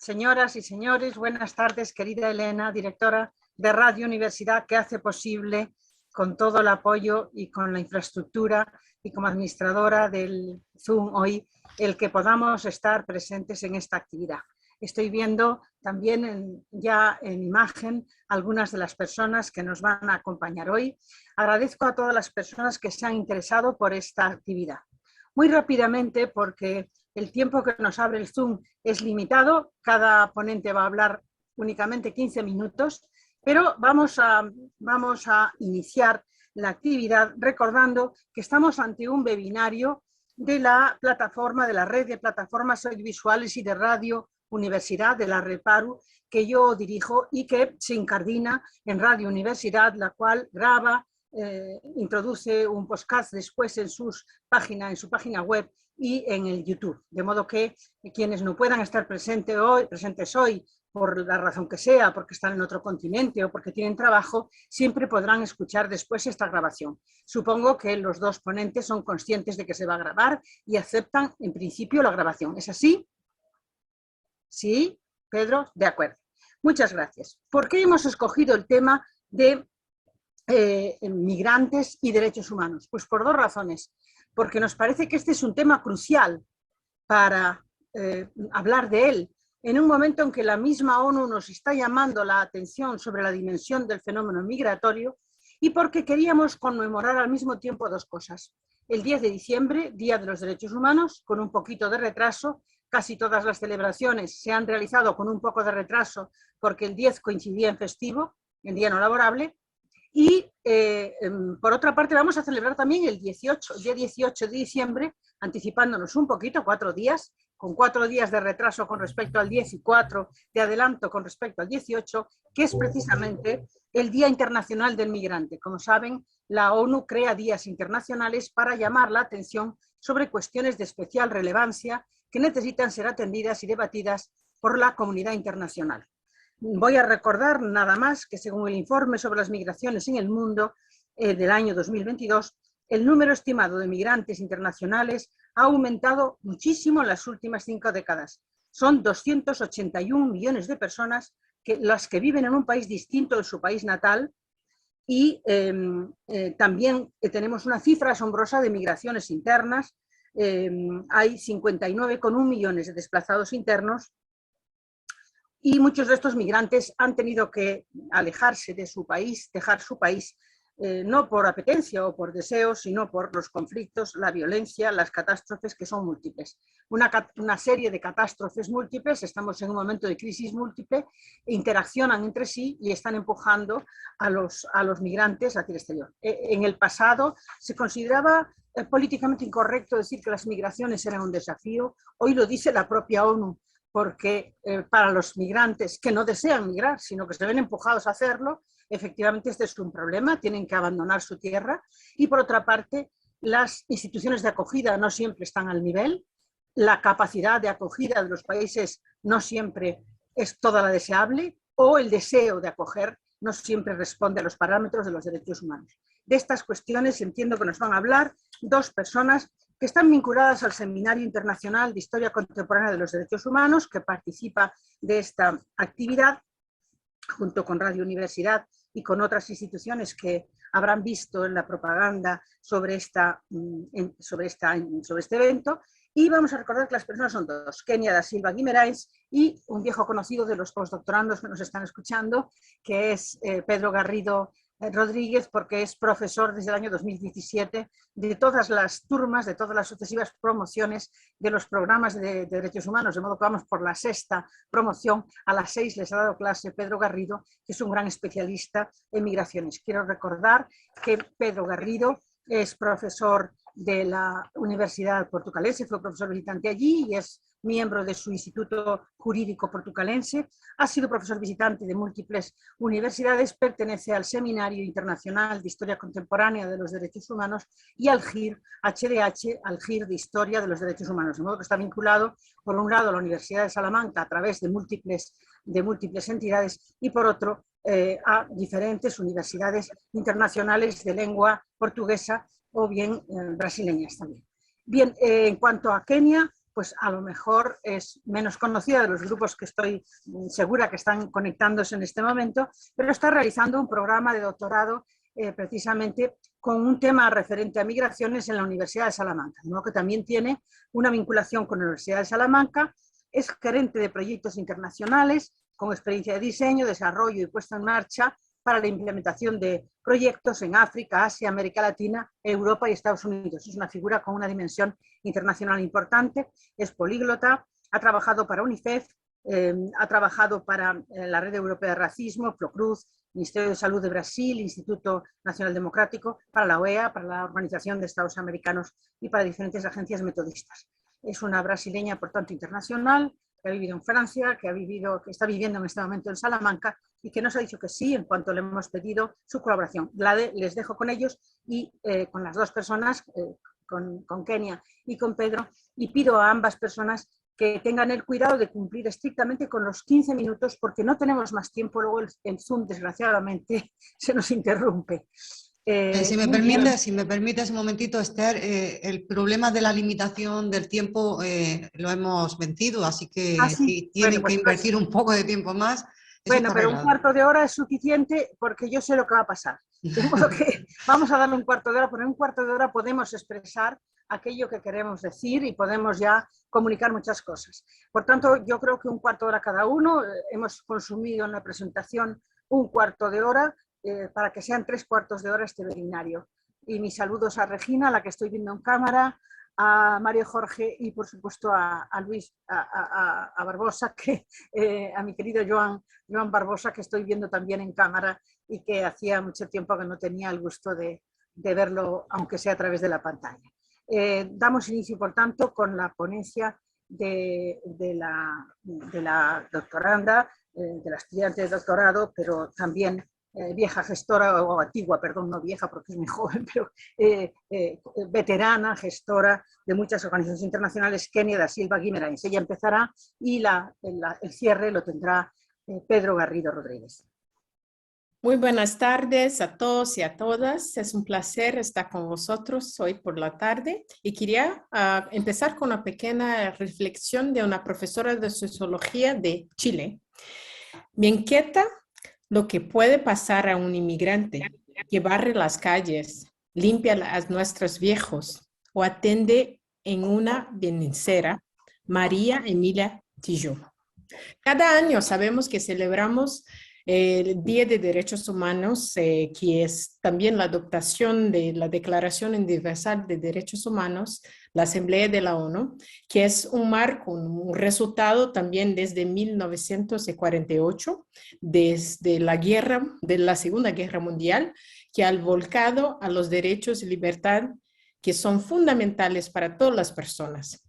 Señoras y señores, buenas tardes, querida Elena, directora de Radio Universidad, que hace posible, con todo el apoyo y con la infraestructura y como administradora del Zoom hoy, el que podamos estar presentes en esta actividad. Estoy viendo también ya en imagen algunas de las personas que nos van a acompañar hoy. Agradezco a todas las personas que se han interesado por esta actividad. Muy rápidamente, porque el tiempo que nos abre el Zoom es limitado, cada ponente va a hablar únicamente 15 minutos, pero vamos a iniciar la actividad recordando que estamos ante un webinario de la plataforma, de la red de plataformas audiovisuales y de radio Universidad, de la REPARU, que yo dirijo y que se incardina en Radio Universidad, la cual graba, introduce un podcast después en su página web y en el YouTube, de modo que quienes no puedan estar presentes hoy por la razón que sea, porque están en otro continente o porque tienen trabajo, siempre podrán escuchar después esta grabación. Supongo que los dos ponentes son conscientes de que se va a grabar y aceptan en principio la grabación. ¿Es así? ¿Sí? Pedro, de acuerdo. Muchas gracias. ¿Por qué hemos escogido el tema de migrantes y derechos humanos? Pues por dos razones. Porque nos parece que este es un tema crucial para hablar de él, en un momento en que la misma ONU nos está llamando la atención sobre la dimensión del fenómeno migratorio, y porque queríamos conmemorar al mismo tiempo dos cosas. El 10 de diciembre, Día de los Derechos Humanos, con un poquito de retraso. Casi todas las celebraciones se han realizado con un poco de retraso porque el 10 coincidía en festivo, en día no laborable. Y por otra parte vamos a celebrar también el día 18 de diciembre, anticipándonos un poquito, 4 días, con 4 días de retraso con respecto al 10 y 4 de adelanto con respecto al 18, que es precisamente el Día Internacional del Migrante. Como saben, la ONU crea días internacionales para llamar la atención sobre cuestiones de especial relevancia que necesitan ser atendidas y debatidas por la comunidad internacional. Voy a recordar nada más que según el informe sobre las migraciones en el mundo del año 2022, el número estimado de migrantes internacionales ha aumentado muchísimo en las últimas 5 décadas. Son 281 millones de personas las que viven en un país distinto de su país natal y también tenemos una cifra asombrosa de migraciones internas. Hay 59,1 millones de desplazados internos y muchos de estos migrantes han tenido que alejarse de su país, dejar su país, no por apetencia o por deseo, sino por los conflictos, la violencia, las catástrofes que son múltiples. Una serie de catástrofes múltiples, estamos en un momento de crisis múltiple, interaccionan entre sí y están empujando a los migrantes hacia el exterior. En el pasado se consideraba políticamente incorrecto decir que las migraciones eran un desafío. Hoy lo dice la propia ONU, porque para los migrantes que no desean migrar, sino que se ven empujados a hacerlo, efectivamente este es un problema, tienen que abandonar su tierra. Y por otra parte, las instituciones de acogida no siempre están al nivel, la capacidad de acogida de los países no siempre es toda la deseable, o el deseo de acoger no siempre responde a los parámetros de los derechos humanos. De estas cuestiones entiendo que nos van a hablar dos personas que están vinculadas al Seminario Internacional de Historia Contemporánea de los Derechos Humanos, que participa de esta actividad, junto con Radio Universidad y con otras instituciones que habrán visto en la propaganda sobre este evento. Y vamos a recordar que las personas son dos, Kenia da Silva Guimaraes y un viejo conocido de los postdoctorandos que nos están escuchando, que es Pedro Garrido Rodríguez, porque es profesor desde el año 2017 de todas las turmas, de todas las sucesivas promociones de los programas de derechos humanos, de modo que vamos por la 6ª promoción. A las 6 les ha dado clase Pedro Garrido, que es un gran especialista en migraciones. Quiero recordar que Pedro Garrido es profesor de la Universidad Portucalense, fue profesor visitante allí y es miembro de su Instituto Jurídico Portucalense, ha sido profesor visitante de múltiples universidades, pertenece al Seminario Internacional de Historia Contemporánea de los Derechos Humanos y al GIR, HDH, al GIR de Historia de los Derechos Humanos, de modo que está vinculado, por un lado, a la Universidad de Salamanca a través de múltiples entidades y, por otro, a diferentes universidades internacionales de lengua portuguesa o bien brasileñas también. Bien, en cuanto a Kenia, pues a lo mejor es menos conocida de los grupos que estoy segura que están conectándose en este momento, pero está realizando un programa de doctorado precisamente con un tema referente a migraciones en la Universidad de Salamanca, ¿no? Que también tiene una vinculación con la Universidad de Salamanca, es gerente de proyectos internacionales con experiencia de diseño, desarrollo y puesta en marcha para la implementación de proyectos en África, Asia, América Latina, Europa y Estados Unidos. Es una figura con una dimensión internacional importante, es políglota, ha trabajado para UNICEF, ha trabajado para la Red Europea de Racismo, Procruz, Ministerio de Salud de Brasil, Instituto Nacional Democrático, para la OEA, para la Organización de Estados Americanos y para diferentes agencias metodistas. Es una brasileña, por tanto, internacional, que ha vivido en Francia, que está viviendo en este momento en Salamanca y que nos ha dicho que sí en cuanto le hemos pedido su colaboración. Les dejo con ellos y con las dos personas, con Kenia y con Pedro, y pido a ambas personas que tengan el cuidado de cumplir estrictamente con los 15 minutos porque no tenemos más tiempo, luego el Zoom desgraciadamente se nos interrumpe. Si me permites un momentito, Esther, el problema de la limitación del tiempo lo hemos vencido, así que si tienen que invertir un poco de tiempo más, bueno, pero un cuarto de hora es suficiente porque yo sé lo que va a pasar. De modo que vamos a darle un cuarto de hora, pero en un cuarto de hora podemos expresar aquello que queremos decir y podemos ya comunicar muchas cosas. Por tanto, yo creo que un cuarto de hora cada uno. Hemos consumido en la presentación un cuarto de hora para que sean 3 cuartos de hora este webinario. Y mis saludos a Regina, a la que estoy viendo en cámara, a Mario Jorge y por supuesto a Luis, a Barbosa, a mi querido Joan Barbosa, que estoy viendo también en cámara y que hacía mucho tiempo que no tenía el gusto de verlo, aunque sea a través de la pantalla. Damos inicio, por tanto, con la ponencia de la doctoranda, de la estudiante de doctorado, pero también vieja gestora, o antigua, perdón, no vieja porque es muy joven, pero veterana gestora de muchas organizaciones internacionales, Kenia da Silva Guimarães. Ella empezará y el cierre lo tendrá Pedro Garrido Rodríguez. Muy buenas tardes a todos y a todas. Es un placer estar con vosotros hoy por la tarde y quería empezar con una pequeña reflexión de una profesora de sociología de Chile. Me inquieta lo que puede pasar a un inmigrante que barre las calles, limpia a nuestros viejos o atiende en una bienesera, María Emilia Tilló. Cada año sabemos que celebramos el Día de Derechos Humanos, que es también la adoptación de la Declaración Universal de Derechos Humanos, la Asamblea de la ONU, que es un marco, un resultado también desde 1948, desde la Segunda Guerra Mundial, que ha volcado a los derechos y libertad que son fundamentales para todas las personas.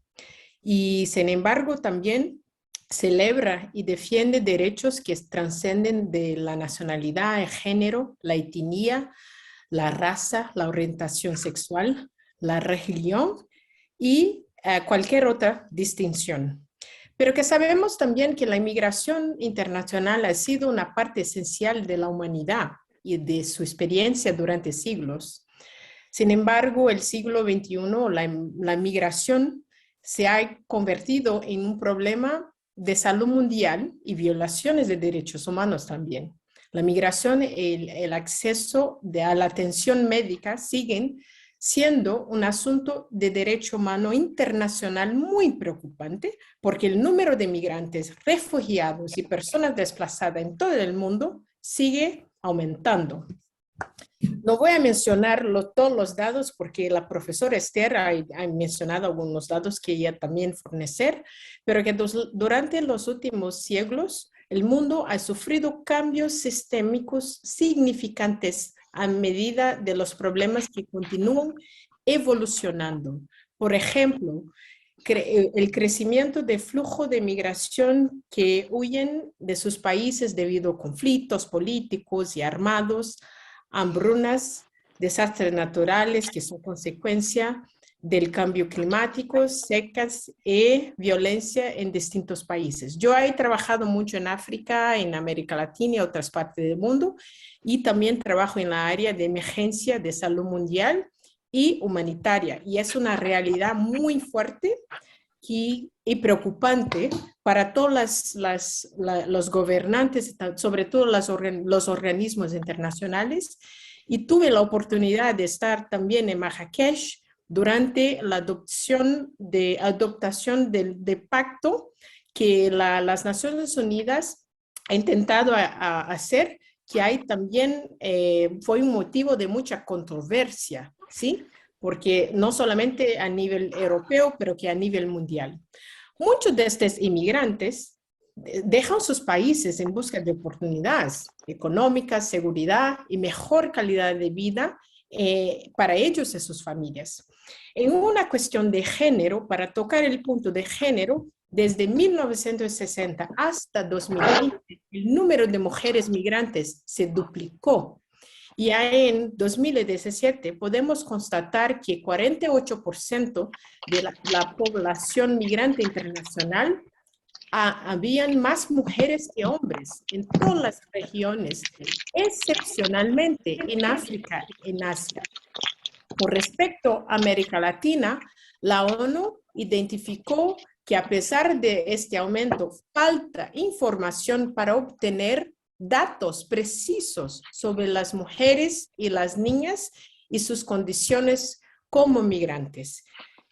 Y sin embargo también celebra y defiende derechos que trascienden de la nacionalidad, el género, la etnia, la raza, la orientación sexual, la religión y cualquier otra distinción. Pero que sabemos también que la inmigración internacional ha sido una parte esencial de la humanidad y de su experiencia durante siglos. Sin embargo, el siglo XXI, la inmigración se ha convertido en un problema de salud mundial y violaciones de derechos humanos también. La migración y el acceso a la atención médica siguen siendo un asunto de derecho humano internacional muy preocupante porque el número de migrantes, refugiados y personas desplazadas en todo el mundo sigue aumentando. No voy a mencionar todos los datos porque la profesora Esther ha mencionado algunos datos que ella también fornecer, pero que durante los últimos siglos el mundo ha sufrido cambios sistémicos significantes a medida de los problemas que continúan evolucionando. Por ejemplo, el crecimiento de flujo de migración que huyen de sus países debido a conflictos políticos y armados, hambrunas, desastres naturales que son consecuencia del cambio climático, secas y violencia en distintos países. Yo he trabajado mucho en África, en América Latina y otras partes del mundo y también trabajo en la área de emergencia de salud mundial y humanitaria y es una realidad muy fuerte y preocupante para todos los gobernantes, sobre todo los organismos internacionales. Y tuve la oportunidad de estar también en Marrakech durante la adoptación del pacto que las Naciones Unidas ha intentado hacer, que hay también fue un motivo de mucha controversia, ¿sí? Porque no solamente a nivel europeo, pero que a nivel mundial. Muchos de estos inmigrantes dejan sus países en busca de oportunidades económicas, seguridad y mejor calidad de vida para ellos y sus familias. En una cuestión de género, para tocar el punto de género, desde 1960 hasta 2020, el número de mujeres migrantes se duplicó. Y en 2017 podemos constatar que 48% de la población migrante internacional habían más mujeres que hombres en todas las regiones, excepcionalmente en África y en Asia. Con respecto a América Latina, la ONU identificó que a pesar de este aumento, falta información para obtener datos precisos sobre las mujeres y las niñas y sus condiciones como migrantes,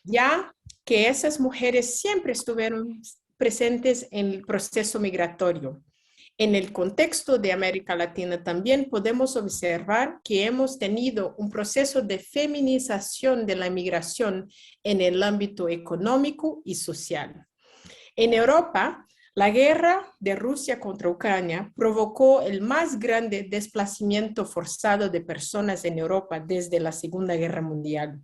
ya que esas mujeres siempre estuvieron presentes en el proceso migratorio. En el contexto de América Latina también podemos observar que hemos tenido un proceso de feminización de la migración en el ámbito económico y social. En Europa, la guerra de Rusia contra Ucrania provocó el más grande desplazamiento forzado de personas en Europa desde la Segunda Guerra Mundial.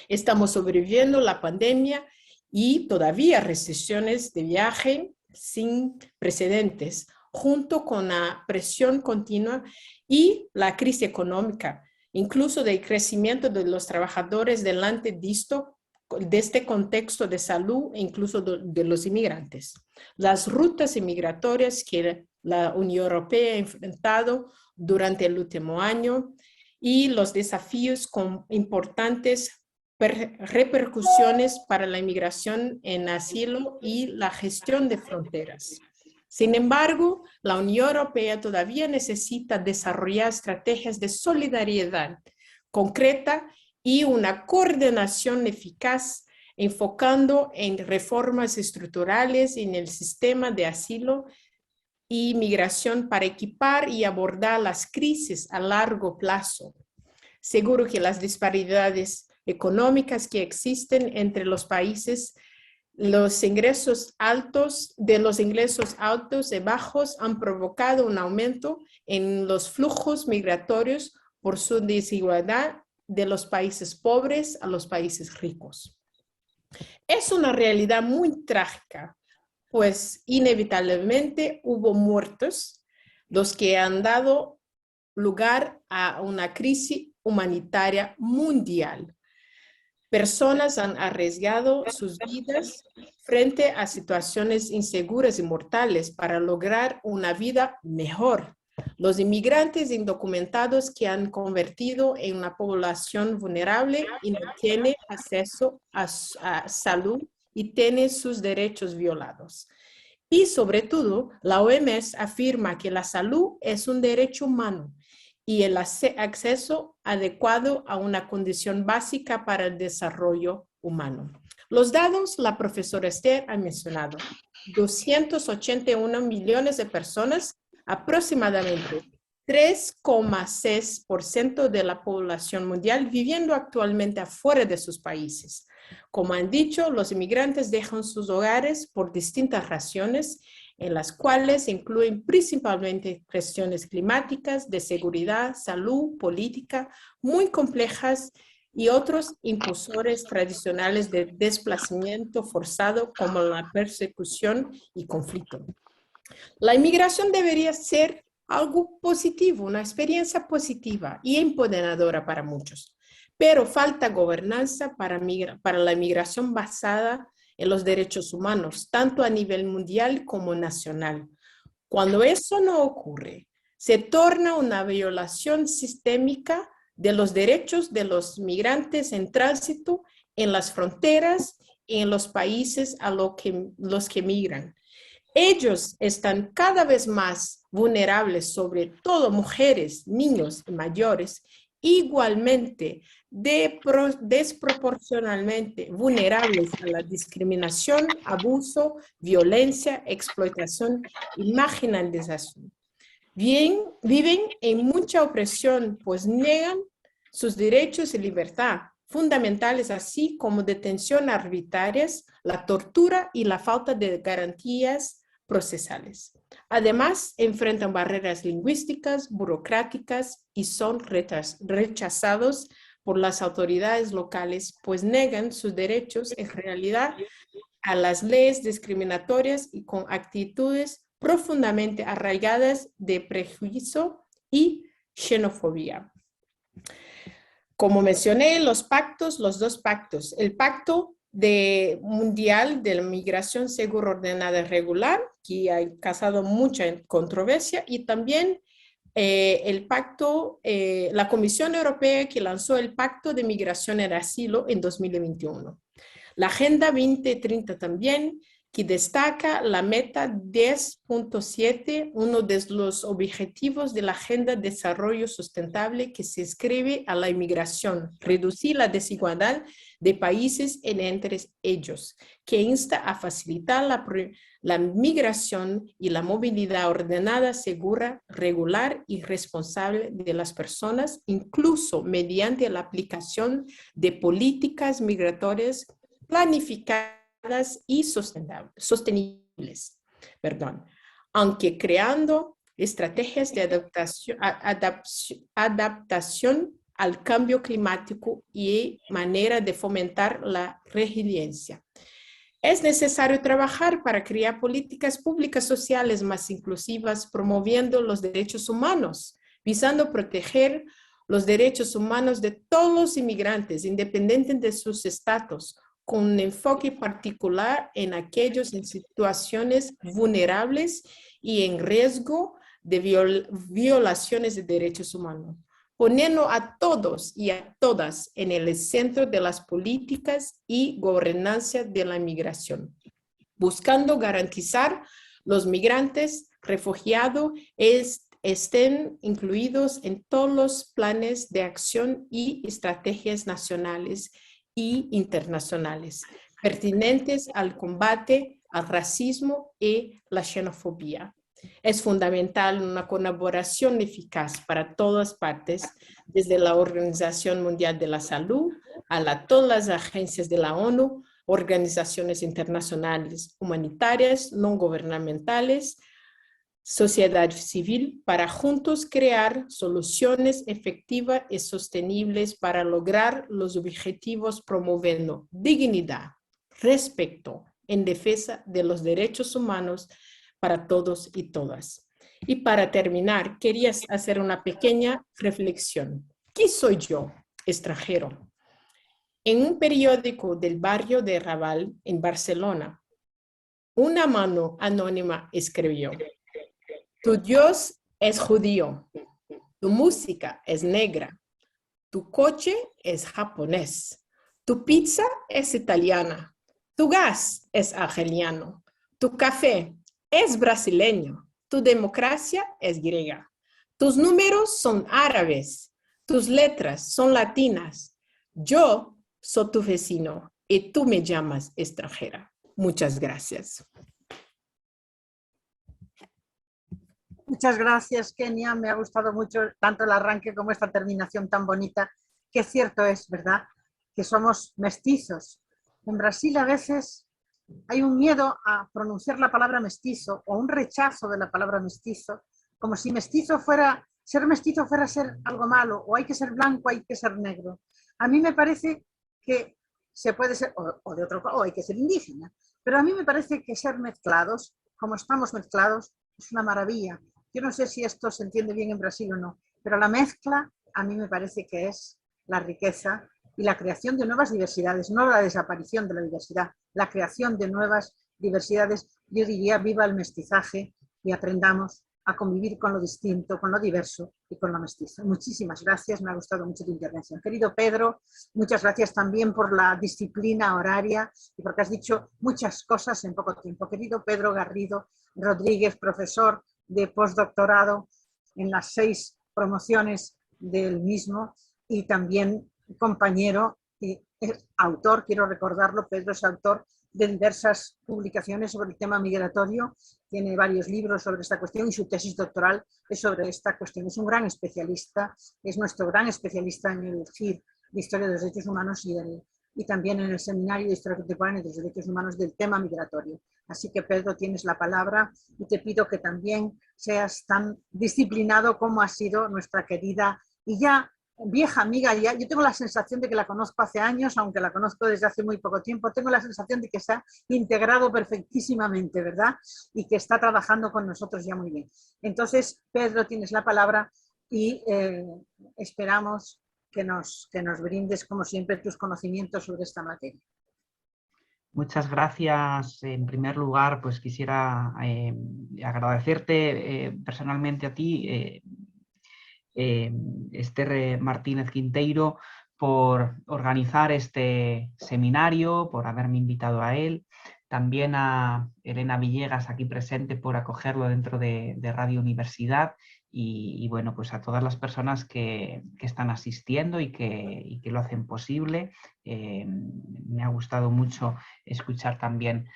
Estamos sobreviviendo la pandemia y todavía restricciones de viaje sin precedentes, junto con la presión continua y la crisis económica, incluso del crecimiento de los trabajadores delante de este contexto de salud e incluso de los inmigrantes. Las rutas migratorias que la Unión Europea ha enfrentado durante el último año y los desafíos con importantes repercusiones para la inmigración en asilo y la gestión de fronteras. Sin embargo, la Unión Europea todavía necesita desarrollar estrategias de solidaridad concreta y una coordinación eficaz, enfocando en reformas estructurales en el sistema de asilo y migración para equipar y abordar las crisis a largo plazo. Seguro que las disparidades económicas que existen entre los países, los ingresos altos y bajos han provocado un aumento en los flujos migratorios por su desigualdad de los países pobres a los países ricos. Es una realidad muy trágica, pues inevitablemente hubo muertos, los que han dado lugar a una crisis humanitaria mundial. Personas han arriesgado sus vidas frente a situaciones inseguras y mortales para lograr una vida mejor. Los inmigrantes indocumentados que han convertido en una población vulnerable y no tiene acceso a salud y tiene sus derechos violados. Y sobre todo, la OMS afirma que la salud es un derecho humano y el acceso adecuado a una condición básica para el desarrollo humano. Los datos, la profesora Esther ha mencionado, 281 millones de personas, aproximadamente 3,6% de la población mundial viviendo actualmente afuera de sus países. Como han dicho, los inmigrantes dejan sus hogares por distintas razones, en las cuales incluyen principalmente cuestiones climáticas, de seguridad, salud, política, muy complejas y otros impulsores tradicionales de desplazamiento forzado como la persecución y conflicto. La inmigración debería ser algo positivo, una experiencia positiva y empoderadora para muchos, pero falta gobernanza para la inmigración basada en los derechos humanos, tanto a nivel mundial como nacional. Cuando eso no ocurre, se torna una violación sistémica de los derechos de los migrantes en tránsito en las fronteras en los países a los que migran. Ellos están cada vez más vulnerables, sobre todo mujeres, niños y mayores, igualmente desproporcionalmente vulnerables a la discriminación, abuso, violencia, explotación y marginalización. Viven en mucha opresión, pues niegan sus derechos y libertad fundamentales, así como detención arbitrarias, la tortura y la falta de garantías procesales. Además, enfrentan barreras lingüísticas, burocráticas y son rechazados por las autoridades locales, pues negan sus derechos en realidad a las leyes discriminatorias y con actitudes profundamente arraigadas de prejuicio y xenofobia. Como mencioné, los dos pactos, el Pacto Mundial de la Migración Segura, Ordenada y Regular, que ha causado mucha controversia, y también el pacto, la Comisión Europea que lanzó el Pacto de Migración y Asilo en 2021. La Agenda 2030 también, que destaca la meta 10.7, uno de los objetivos de la Agenda de Desarrollo Sustentable que se inscribe a la inmigración, reducir la desigualdad de países entre ellos, que insta a facilitar la migración y la movilidad ordenada, segura, regular y responsable de las personas, incluso mediante la aplicación de políticas migratorias planificadas y sostenibles, aunque creando estrategias de adaptación al cambio climático y manera de fomentar la resiliencia. Es necesario trabajar para crear políticas públicas sociales más inclusivas, promoviendo los derechos humanos, visando proteger los derechos humanos de todos los inmigrantes, independientemente de sus estatus, con un enfoque particular en aquellos en situaciones vulnerables y en riesgo de violaciones de derechos humanos, poniendo a todos y a todas en el centro de las políticas y gobernanza de la migración, buscando garantizar los migrantes refugiados estén incluidos en todos los planes de acción y estrategias nacionales y internacionales pertinentes al combate al racismo y la xenofobia. Es fundamental una colaboración eficaz para todas partes, desde la Organización Mundial de la Salud a todas las agencias de la ONU, organizaciones internacionales humanitarias, no gubernamentales, sociedad civil, para juntos crear soluciones efectivas y sostenibles para lograr los objetivos, promoviendo dignidad, respeto en defensa de los derechos humanos para todos y todas. Y para terminar, quería hacer una pequeña reflexión. ¿Qué soy yo, extranjero? En un periódico del barrio de Raval, en Barcelona, una mano anónima escribió: tu Dios es judío, tu música es negra, tu coche es japonés, tu pizza es italiana, tu gas es argeliano, tu café es brasileño, tu democracia es griega, tus números son árabes, tus letras son latinas. Yo soy tu vecino y tú me llamas extranjera. Muchas gracias. Muchas gracias, Kenia. Me ha gustado mucho tanto el arranque como esta terminación tan bonita, que cierto es, ¿verdad?, que somos mestizos. En Brasil a veces hay un miedo a pronunciar la palabra mestizo o un rechazo de la palabra mestizo, como si ser mestizo fuera ser algo malo, o hay que ser blanco, hay que ser negro. A mí me parece que se puede ser, o hay que ser indígena, pero a mí me parece que ser mezclados, como estamos mezclados, es una maravilla. Yo no sé si esto se entiende bien en Brasil o no, pero la mezcla a mí me parece que es la riqueza y la creación de nuevas diversidades, no la desaparición de la diversidad, la creación de nuevas diversidades. Yo diría, viva el mestizaje y aprendamos a convivir con lo distinto, con lo diverso y con lo mestizo. Muchísimas gracias, me ha gustado mucho tu intervención. Querido Pedro, muchas gracias también por la disciplina horaria y porque has dicho muchas cosas en poco tiempo. Querido Pedro Garrido Rodríguez, profesor de postdoctorado en las 6 promociones del mismo y también compañero y autor, quiero recordarlo, Pedro es autor de diversas publicaciones sobre el tema migratorio, tiene varios libros sobre esta cuestión y su tesis doctoral es sobre esta cuestión. Es un gran especialista, es nuestro gran especialista en el GIR de Historia de los Derechos Humanos y también en el Seminario de Historia Contemporánea de los Derechos Humanos del tema migratorio. Así que, Pedro, tienes la palabra y te pido que también seas tan disciplinado como ha sido nuestra querida y ya vieja amiga. Ya, yo tengo la sensación de que la conozco hace años, aunque la conozco desde hace muy poco tiempo. Tengo la sensación de que se ha integrado perfectísimamente, ¿verdad? Y que está trabajando con nosotros ya muy bien. Entonces, Pedro, tienes la palabra y esperamos que nos brindes, como siempre, tus conocimientos sobre esta materia. Muchas gracias. En primer lugar, pues quisiera agradecerte personalmente a ti, Esther Martínez Quinteiro, por organizar este seminario, por haberme invitado a él. También a Elena Villegas, aquí presente, por acogerlo dentro de Radio Universidad. Y bueno, pues a todas las personas que están asistiendo y que lo hacen posible. Me ha gustado mucho escuchar también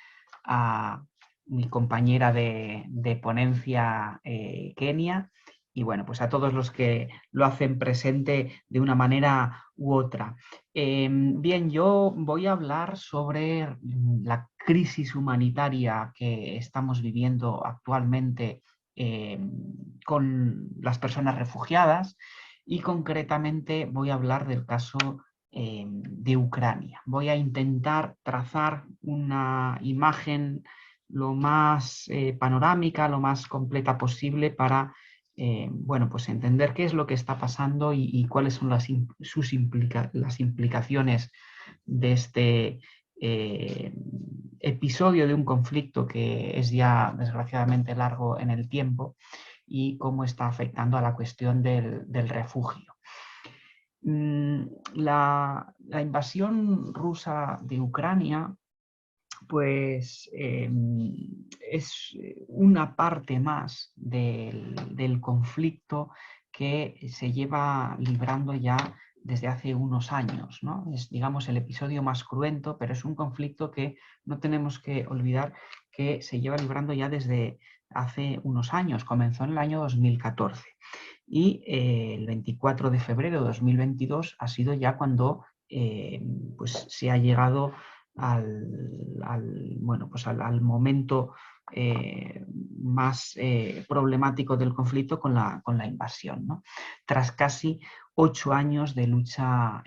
a mi compañera de ponencia, Kenia, y bueno, pues a todos los que lo hacen presente de una manera u otra. Bien, yo voy a hablar sobre la crisis humanitaria que estamos viviendo actualmente con las personas refugiadas y concretamente voy a hablar del caso de Ucrania. Voy a intentar trazar una imagen lo más panorámica, lo más completa posible para bueno, pues entender qué es lo que está pasando y cuáles son las implicaciones de este episodio de un conflicto que es ya desgraciadamente largo en el tiempo y cómo está afectando a la cuestión del refugio. La invasión rusa de Ucrania pues es una parte más del conflicto que se lleva librando ya desde hace unos años, ¿no? Es, digamos, el episodio más cruento, pero es un conflicto que no tenemos que olvidar que se lleva librando ya desde hace unos años. Comenzó en el año 2014 y el 24 de febrero de 2022 ha sido ya cuando pues se ha llegado bueno, pues al momento más problemático del conflicto con la invasión, ¿no? Tras casi 8 años de lucha,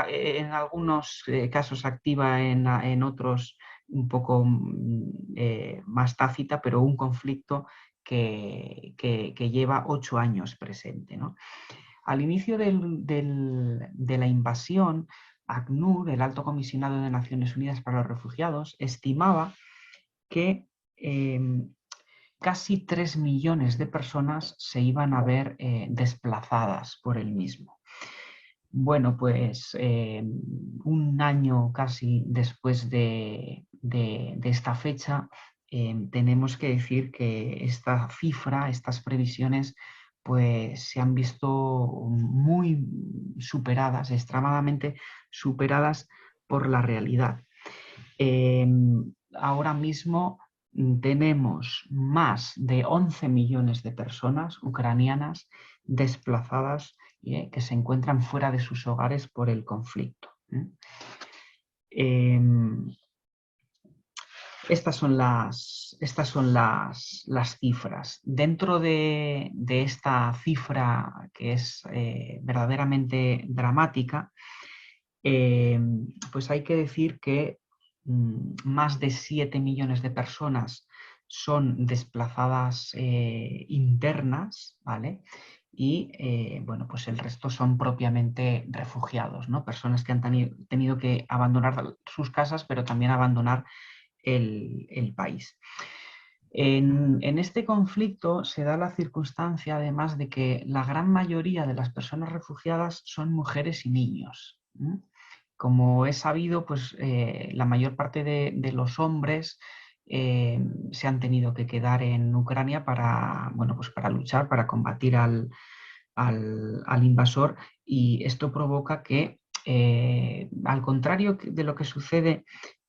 en algunos casos activa, en otros un poco más tácita, pero un conflicto que lleva 8 años presente, ¿no? Al inicio de la invasión, ACNUR, el Alto Comisionado de Naciones Unidas para los Refugiados, estimaba que casi 3 millones de personas se iban a ver desplazadas por el mismo. Bueno, pues un año casi después de esta fecha, tenemos que decir que esta cifra, estas previsiones, pues se han visto muy superadas, extremadamente superadas por la realidad. Ahora mismo tenemos más de 11 millones de personas ucranianas desplazadas que se encuentran fuera de sus hogares por el conflicto. Estas son las cifras. Dentro de esta cifra, que es verdaderamente dramática, pues hay que decir que más de 7 millones de personas son desplazadas internas, ¿vale? Y bueno, pues el resto son propiamente refugiados, ¿no? Personas que han tenido que abandonar sus casas, pero también abandonar el país. En este conflicto se da la circunstancia, además, de que la gran mayoría de las personas refugiadas son mujeres y niños. Como es sabido, pues la mayor parte de los hombres se han tenido que quedar en Ucrania para, bueno, pues para luchar, para combatir al invasor, y esto provoca que, al contrario de lo que sucede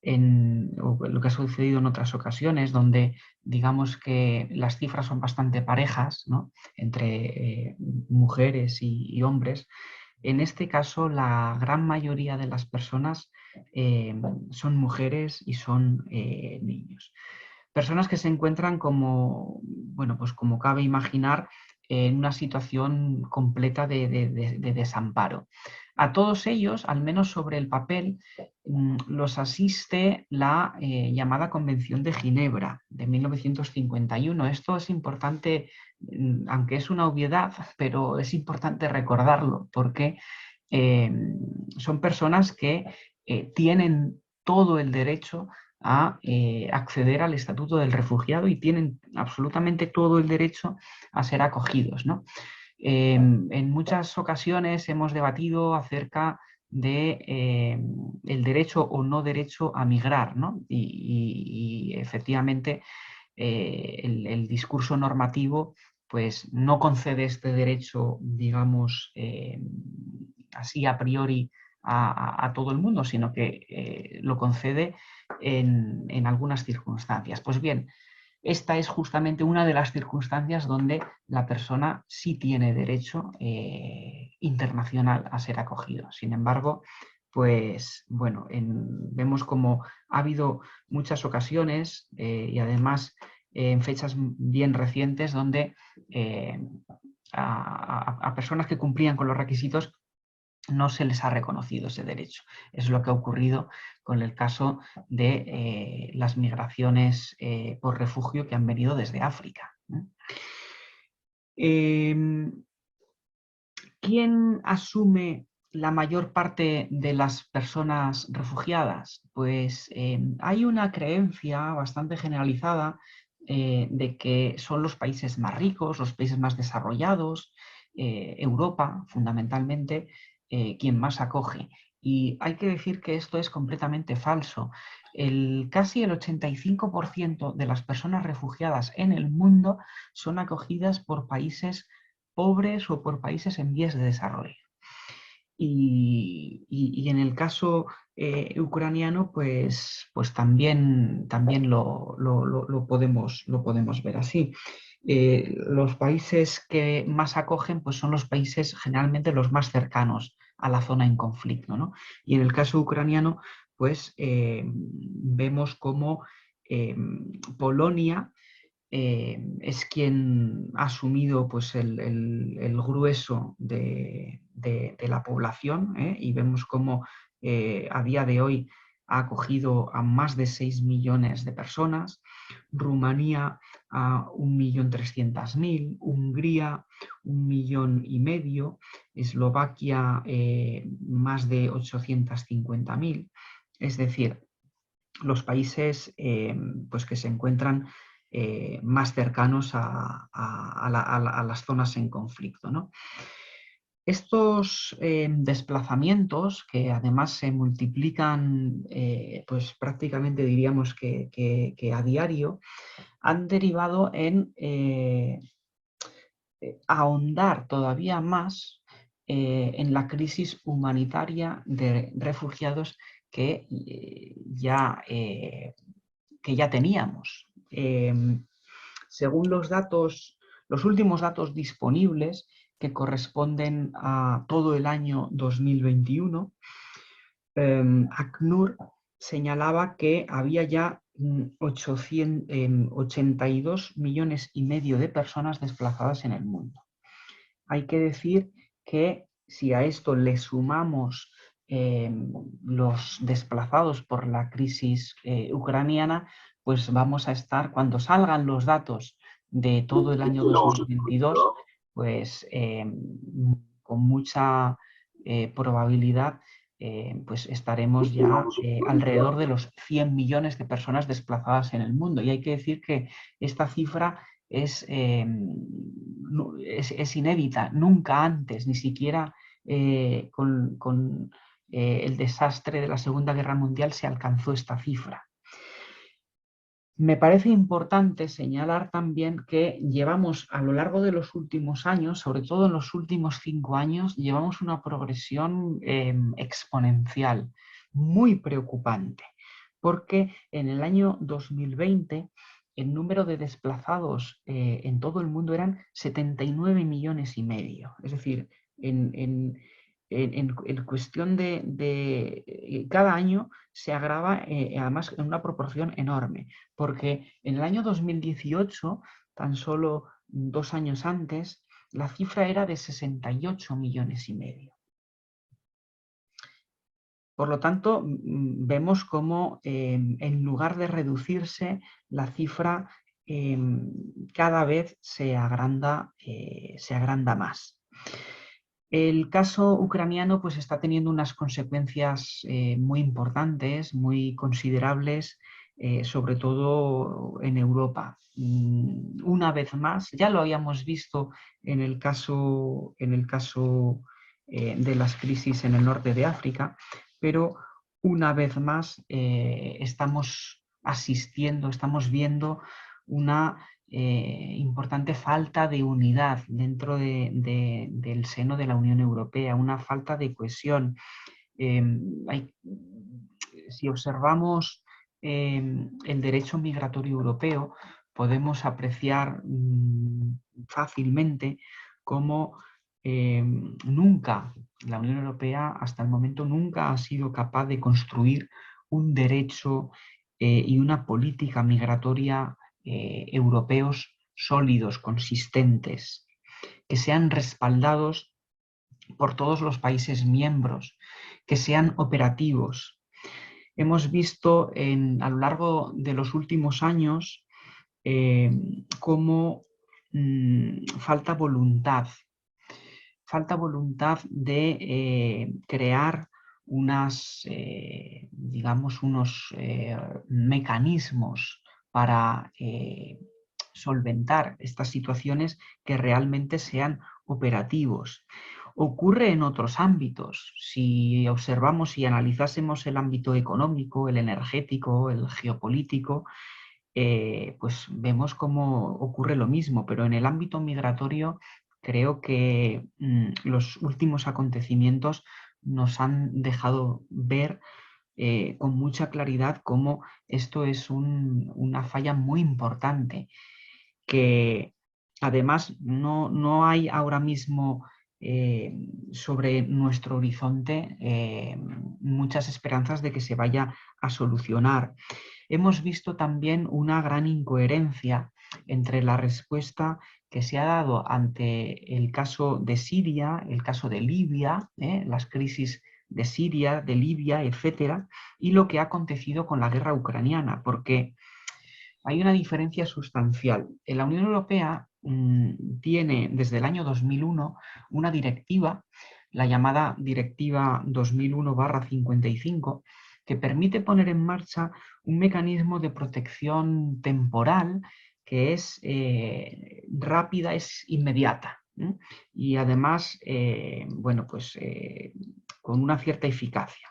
o lo que ha sucedido en otras ocasiones, donde digamos que las cifras son bastante parejas, ¿no?, entre mujeres y hombres, en este caso la gran mayoría de las personas son mujeres y son niños. Personas que se encuentran como, bueno, pues como cabe imaginar, en una situación completa de desamparo. A todos ellos, al menos sobre el papel, los asiste la llamada Convención de Ginebra de 1951. Esto es importante, aunque es una obviedad, pero es importante recordarlo, porque son personas que tienen todo el derecho a acceder al estatuto del refugiado y tienen absolutamente todo el derecho a ser acogidos, ¿no? En muchas ocasiones hemos debatido acerca de el derecho o no derecho a migrar, ¿no? Y efectivamente el discurso normativo pues no concede este derecho, digamos, así a priori a todo el mundo, sino que lo concede en algunas circunstancias. Pues bien, esta es justamente una de las circunstancias donde la persona sí tiene derecho internacional a ser acogido. Sin embargo, pues bueno, vemos como ha habido muchas ocasiones y además en fechas bien recientes donde a personas que cumplían con los requisitos no se les ha reconocido ese derecho. Es lo que ha ocurrido con el caso de las migraciones por refugio que han venido desde África. ¿Quién asume la mayor parte de las personas refugiadas? Pues hay una creencia bastante generalizada de que son los países más ricos, los países más desarrollados, Europa fundamentalmente, quien más acoge. Y hay que decir que esto es completamente falso. Casi el 85% de las personas refugiadas en el mundo son acogidas por países pobres o por países en vías de desarrollo. Y en el caso ucraniano, pues también lo podemos ver así. Los países que más acogen pues son los países generalmente los más cercanos a la zona en conflicto, ¿no? Y en el caso ucraniano, pues vemos como Polonia es quien ha asumido pues, el grueso de la población, y vemos cómo a día de hoy ha acogido a más de 6 millones de personas, Rumanía a 1.300.000, Hungría 1,5 millones, Eslovaquia más de 850.000, es decir, los países pues que se encuentran más cercanos a las zonas en conflicto, ¿no? Estos desplazamientos, que además se multiplican pues prácticamente diríamos que a diario, han derivado en ahondar todavía más en la crisis humanitaria de refugiados que ya teníamos. Según los últimos datos disponibles, que corresponden a todo el año 2021, ACNUR señalaba que había ya 82,5 millones de personas desplazadas en el mundo. Hay que decir que si a esto le sumamos los desplazados por la crisis ucraniana, pues vamos a estar, cuando salgan los datos de todo el año 2022, pues con mucha probabilidad pues estaremos ya alrededor de los 100 millones de personas desplazadas en el mundo. Y hay que decir que esta cifra es inédita. Nunca antes, ni siquiera con el desastre de la Segunda Guerra Mundial, se alcanzó esta cifra. Me parece importante señalar también que llevamos a lo largo de los últimos años, sobre todo en los últimos 5 años, llevamos una progresión exponencial, muy preocupante, porque en el año 2020 el número de desplazados en todo el mundo eran 79 millones y medio. Es decir, en cuestión de cada año se agrava además en una proporción enorme, porque en el año 2018, tan solo 2 años antes, la cifra era de 68 millones y medio. Por lo tanto, vemos cómo en lugar de reducirse, la cifra cada vez se agranda más. El caso ucraniano pues, está teniendo unas consecuencias muy importantes, muy considerables, sobre todo en Europa. Una vez más, ya lo habíamos visto en el caso de las crisis en el norte de África, pero una vez más estamos asistiendo, estamos viendo una importante falta de unidad dentro del seno de la Unión Europea, una falta de cohesión. Si observamos el derecho migratorio europeo, podemos apreciar fácilmente cómo nunca la Unión Europea hasta el momento nunca ha sido capaz de construir un derecho y una política migratoria europeos sólidos, consistentes, que sean respaldados por todos los países miembros, que sean operativos. Hemos visto a lo largo de los últimos años cómo falta voluntad de crear unos mecanismos para solventar estas situaciones que realmente sean operativos. Ocurre en otros ámbitos. Si observamos y analizásemos el ámbito económico, el energético, el geopolítico, pues vemos cómo ocurre lo mismo, pero en el ámbito migratorio creo que los últimos acontecimientos nos han dejado ver con mucha claridad cómo esto es una falla muy importante, que además no hay ahora mismo sobre nuestro horizonte muchas esperanzas de que se vaya a solucionar. Hemos visto también una gran incoherencia entre la respuesta que se ha dado ante el caso de Siria, el caso de Libia, las crisis de Siria, de Libia, etcétera, y lo que ha acontecido con la guerra ucraniana, porque hay una diferencia sustancial. La Unión Europea tiene desde el año 2001 una directiva, la llamada Directiva 2001/55, que permite poner en marcha un mecanismo de protección temporal que es rápida, es inmediata. Y además, con una cierta eficacia.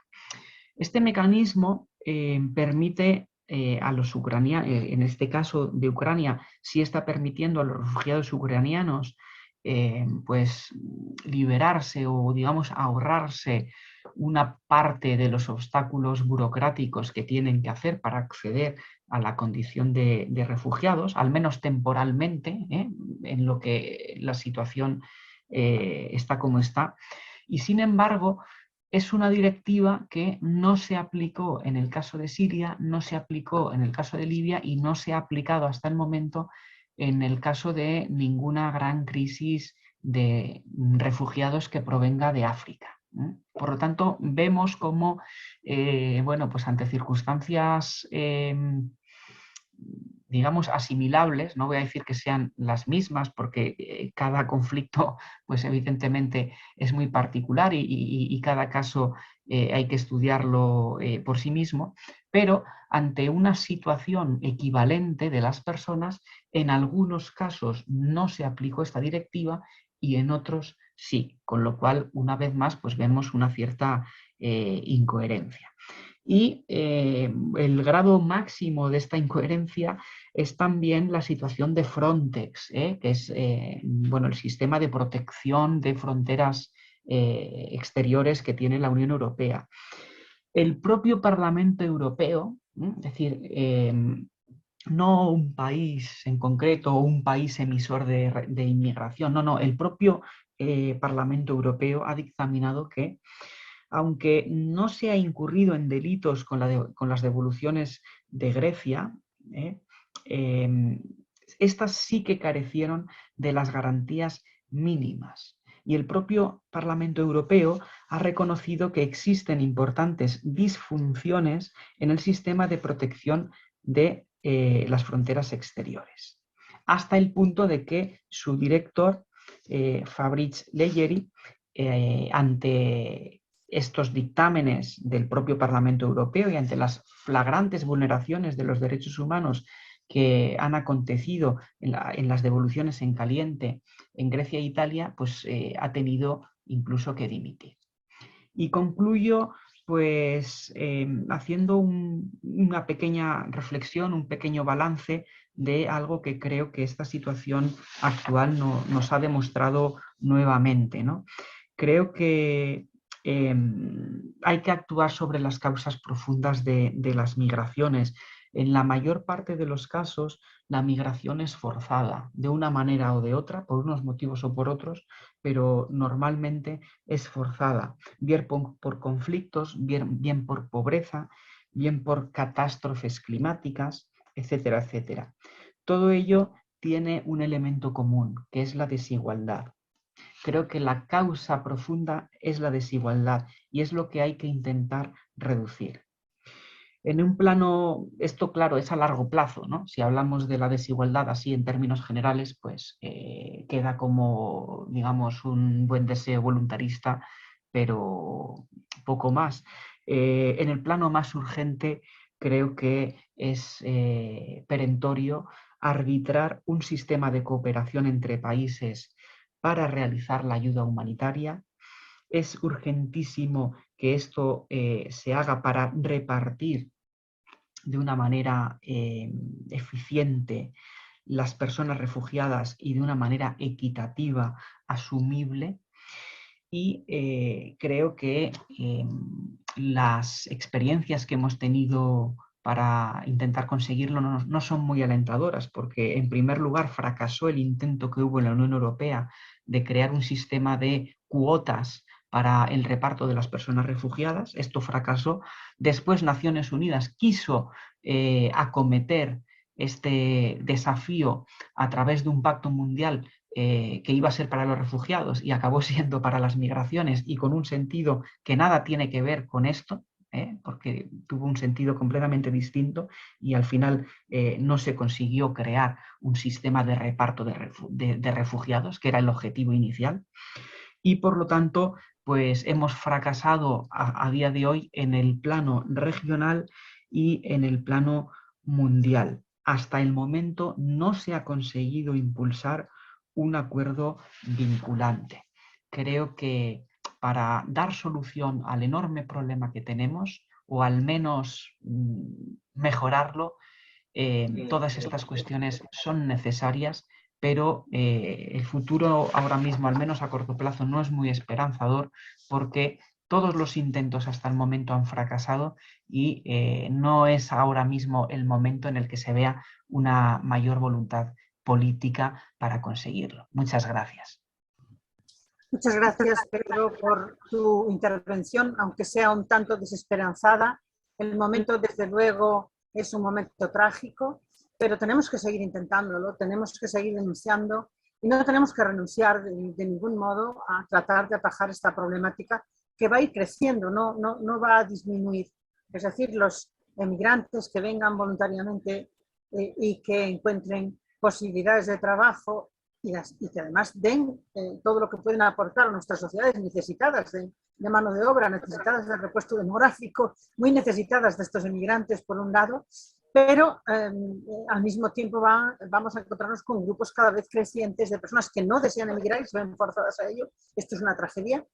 Este mecanismo permite a los ucranianos, en este caso de Ucrania, sí está permitiendo a los refugiados ucranianos pues liberarse o digamos ahorrarse una parte de los obstáculos burocráticos que tienen que hacer para acceder a la condición de refugiados, al menos temporalmente, en lo que la situación está como está. Y sin embargo, es una directiva que no se aplicó en el caso de Siria, no se aplicó en el caso de Libia y no se ha aplicado hasta el momento en el caso de ninguna gran crisis de refugiados que provenga de África. Por lo tanto, vemos cómo, ante circunstancias, digamos, asimilables. No voy a decir que sean las mismas, porque cada conflicto, pues evidentemente es muy particular y cada caso hay que estudiarlo por sí mismo, pero ante una situación equivalente de las personas, en algunos casos no se aplicó esta directiva y en otros sí, con lo cual, una vez más, pues vemos una cierta incoherencia. Y el grado máximo de esta incoherencia es también la situación de Frontex, que es bueno, el sistema de protección de fronteras exteriores que tiene la Unión Europea. El propio Parlamento Europeo, es decir, no un país en concreto o un país emisor de inmigración, no, el propio Parlamento Europeo ha dictaminado que, aunque no se ha incurrido en delitos con las devoluciones de Grecia, estas sí que carecieron de las garantías mínimas. Y el propio Parlamento Europeo ha reconocido que existen importantes disfunciones en el sistema de protección de las fronteras exteriores, hasta el punto de que su director, Fabrice Leggeri, ante estos dictámenes del propio Parlamento Europeo y ante las flagrantes vulneraciones de los derechos humanos que han acontecido en las devoluciones en caliente en Grecia e Italia, pues ha tenido incluso que dimitir. Y concluyo pues haciendo una pequeña reflexión, un pequeño balance de algo que creo que esta situación actual nos ha demostrado nuevamente, ¿no? Creo que hay que actuar sobre las causas profundas de las migraciones. En la mayor parte de los casos, la migración es forzada, de una manera o de otra, por unos motivos o por otros, pero normalmente es forzada, bien por conflictos, bien por pobreza, bien por catástrofes climáticas, etcétera, etcétera. Todo ello tiene un elemento común, que es la desigualdad. Creo que la causa profunda es la desigualdad y es lo que hay que intentar reducir. En un plano, esto claro, es a largo plazo, ¿no? Si hablamos de la desigualdad así en términos generales, pues queda como, digamos, un buen deseo voluntarista, pero poco más. En el plano más urgente, creo que es perentorio arbitrar un sistema de cooperación entre países para realizar la ayuda humanitaria. Es urgentísimo que esto se haga para repartir de una manera eficiente las personas refugiadas y de una manera equitativa, asumible. Y creo que las experiencias que hemos tenido para intentar conseguirlo no son muy alentadoras, porque en primer lugar fracasó el intento que hubo en la Unión Europea de crear un sistema de cuotas para el reparto de las personas refugiadas. Esto fracasó. Después Naciones Unidas quiso acometer este desafío a través de un pacto mundial que iba a ser para los refugiados y acabó siendo para las migraciones, y con un sentido que nada tiene que ver con esto, porque tuvo un sentido completamente distinto y al final no se consiguió crear un sistema de reparto de refugiados, que era el objetivo inicial. Y por lo tanto, pues hemos fracasado a día de hoy en el plano regional y en el plano mundial. Hasta el momento no se ha conseguido impulsar un acuerdo vinculante. Creo que para dar solución al enorme problema que tenemos, o al menos mejorarlo, todas estas cuestiones son necesarias, pero el futuro ahora mismo, al menos a corto plazo, no es muy esperanzador, porque todos los intentos hasta el momento han fracasado y no es ahora mismo el momento en el que se vea una mayor voluntad política para conseguirlo. Muchas gracias. Muchas gracias, Pedro, por tu intervención, aunque sea un tanto desesperanzada. El momento, desde luego, es un momento trágico, pero tenemos que seguir intentándolo, tenemos que seguir denunciando y no tenemos que renunciar de ningún modo a tratar de atajar esta problemática que va a ir creciendo, no va a disminuir. Es decir, los emigrantes que vengan voluntariamente y que encuentren posibilidades de trabajo y que además den todo lo que pueden aportar a nuestras sociedades necesitadas de mano de obra, necesitadas de repuesto demográfico, muy necesitadas de estos emigrantes por un lado, pero al mismo tiempo vamos a encontrarnos con grupos cada vez crecientes de personas que no desean emigrar y se ven forzadas a ello. Esto es una tragedia.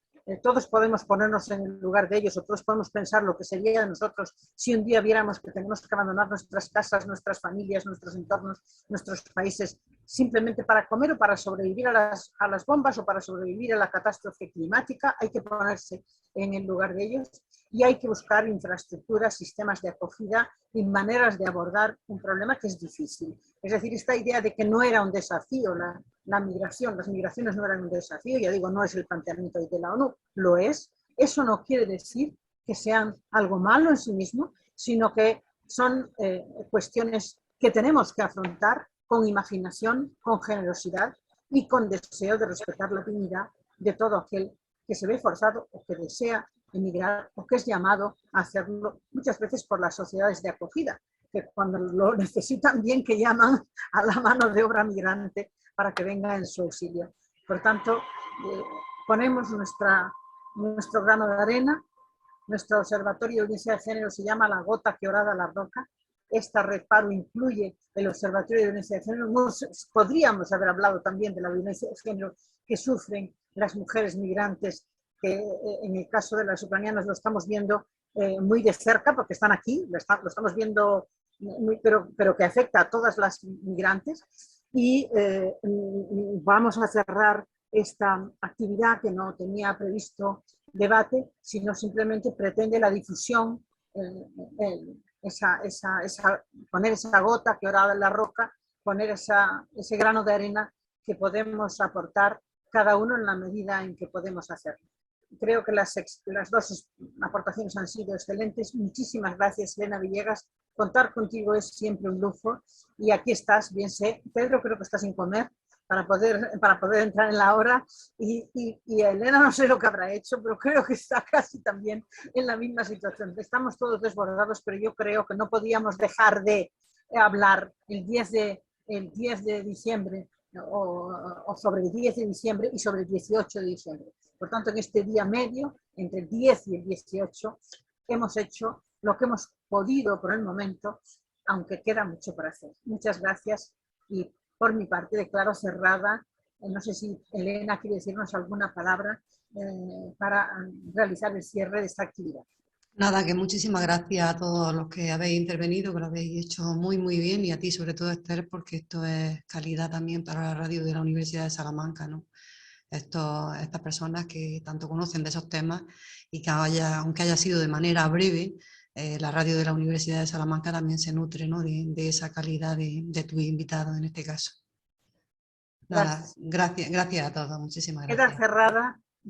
Todos podemos ponernos en el lugar de ellos o todos podemos pensar lo que sería de nosotros si un día viéramos que tenemos que abandonar nuestras casas, nuestras familias, nuestros entornos, nuestros países, simplemente para comer o para sobrevivir a las bombas o para sobrevivir a la catástrofe climática. Hay que ponerse en el lugar de ellos y hay que buscar infraestructuras, sistemas de acogida y maneras de abordar un problema que es difícil. Es decir, esta idea de que no era un desafío la migración, las migraciones no eran un desafío, ya digo, no es el planteamiento de la ONU, lo es. Eso no quiere decir que sean algo malo en sí mismo, sino que son cuestiones que tenemos que afrontar con imaginación, con generosidad y con deseo de respetar la dignidad de todo aquel que se ve forzado o que desea emigrar o que es llamado a hacerlo muchas veces por las sociedades de acogida, que cuando lo necesitan bien que llaman a la mano de obra migrante para que venga en su auxilio. Por tanto, ponemos nuestro grano de arena. Nuestro observatorio de violencia de género se llama La Gota que Horada la Roca. Esta red PARO incluye el Observatorio de Violencia de Género. Podríamos haber hablado también de la violencia de género que sufren las mujeres migrantes, que en el caso de las ucranianas lo estamos viendo muy de cerca porque están aquí, lo estamos viendo, pero que afecta a todas las migrantes. Y vamos a cerrar esta actividad que no tenía previsto debate, sino simplemente pretende la difusión, poner esa gota que orada en la roca, poner ese grano de arena que podemos aportar cada uno en la medida en que podemos hacerlo. Creo que las dos aportaciones han sido excelentes. Muchísimas gracias, Elena Villegas. Contar contigo es siempre un lujo. Y aquí estás, bien sé. Pedro, creo que estás sin comer para poder entrar en la hora. Y Elena no sé lo que habrá hecho, pero creo que está casi también en la misma situación. Estamos todos desbordados, pero yo creo que no podíamos dejar de hablar el 10 de diciembre o sobre el 10 de diciembre y sobre el 18 de diciembre. Por tanto, en este día medio, entre el 10 y el 18, hemos hecho lo que hemos podido por el momento, aunque queda mucho por hacer. Muchas gracias y por mi parte declaro cerrada. No sé si Elena quiere decirnos alguna palabra para realizar el cierre de esta actividad. Nada, que muchísimas gracias a todos los que habéis intervenido, que lo habéis hecho muy, muy bien, y a ti sobre todo, Esther, porque esto es calidad también para la radio de la Universidad de Salamanca, ¿no? Estas personas que tanto conocen de esos temas y que aunque haya sido de manera breve, la radio de la Universidad de Salamanca también se nutre, ¿no?, de esa calidad de tu invitado en este caso. Nada, gracias a todos, muchísimas gracias.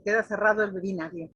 Queda cerrado el webinario.